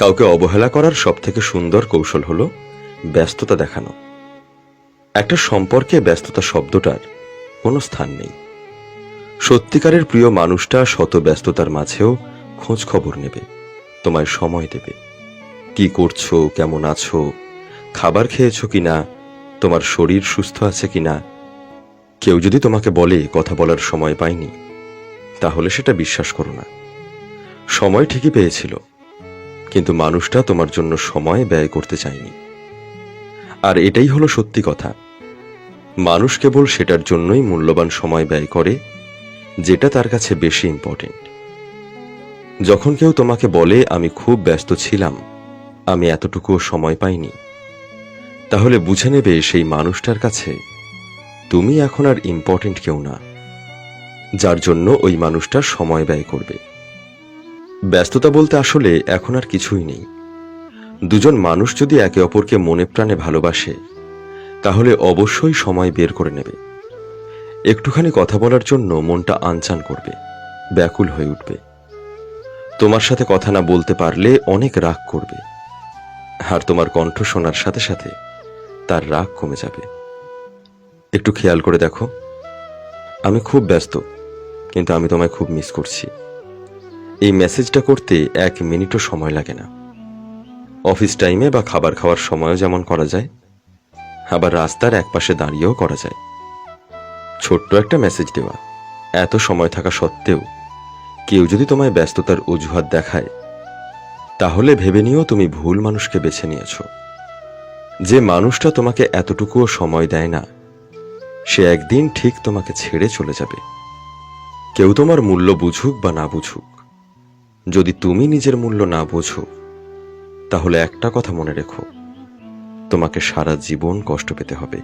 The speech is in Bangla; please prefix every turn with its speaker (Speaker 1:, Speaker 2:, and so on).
Speaker 1: কাউকে অবহেলা করার সবথেকে সুন্দর কৌশল হলো ব্যস্ততা দেখানো। একটা সম্পর্কে ব্যস্ততা শব্দটার কোনো স্থান নেই। সত্যিকারের প্রিয় মানুষটা শত ব্যস্ততার মাঝেও খোঁজ খবর নেবে, তোমায় সময় দেবে। কি করছো, কেমন আছো, খাবার খেয়েছো কিনা, তোমার শরীর সুস্থ আছে কিনা। কেউ যদি তোমাকে বলে কথা বলার সময় পাইনি, তাহলে সেটা বিশ্বাস করো না। সময় ঠিকই পেয়েছিল, কিন্তু মানুষটা তোমার জন্য সময় ব্যয় করতে চায়নি। আর এটাই হলো সত্যি কথা। মানুষ কেবল সেটার জন্যই মূল্যবান সময় ব্যয় করে যেটা তার কাছে বেশি ইম্পর্টেন্ট। যখন কেউ তোমাকে বলে আমি খুব ব্যস্ত ছিলাম, আমি এতটুকুও সময় পাইনি, তাহলে বুঝে নেবে সেই মানুষটার কাছে তুমি এখন আর ইম্পর্টেন্ট কেউ না, যার জন্য ওই মানুষটা সময় ব্যয় করবে। ব্যস্ততা বলতে আসলে এখন আর কিছুই নেই। দুজন মানুষ যদি একে অপরকে মনে প্রাণে ভালোবাসে, তাহলে অবশ্যই সময় বের করে নেবে। একটুখানি কথা বলার জন্য মনটা আনচান করবে, ব্যাকুল হয়ে উঠবে। তোমার সাথে কথা না বলতে পারলে অনেক রাগ করবে, আর তোমার কণ্ঠ শোনার সাথে সাথে তার রাগ কমে যাবে। একটু খেয়াল করে দেখো, আমি খুব ব্যস্ত, কিন্তু আমি তোমায় খুব মিস করছি। এই মেসেজটা করতে 1 মিনিটও সময় লাগে না। অফিস টাইমে বা খাবার খাওয়ার সময়ও যেমন করা যায়, আবার রাস্তার একপাশে দাঁড়িয়েও করা যায়। ছোট্ট একটা মেসেজ দেওয়া, এত সময় থাকা সত্ত্বেও কেউ যদি তোমায় ব্যস্ততার অজুহাত দেখায়, তাহলে ভেবে নিও তুমি ভুল মানুষকে বেছে নিয়েছো। যে মানুষটা তোমাকে এতটুকুও সময় দেয় না, সে একদিন ঠিক তোমাকে ছেড়ে চলে যাবে। কেউ তোমার মূল্য বুঝুক বা না বুঝুক, যদি তুমি নিজের মূল্য না বোঝো, তাহলে একটা কথা মনে রেখো, তোমাকে সারা জীবন কষ্ট পেতে হবে।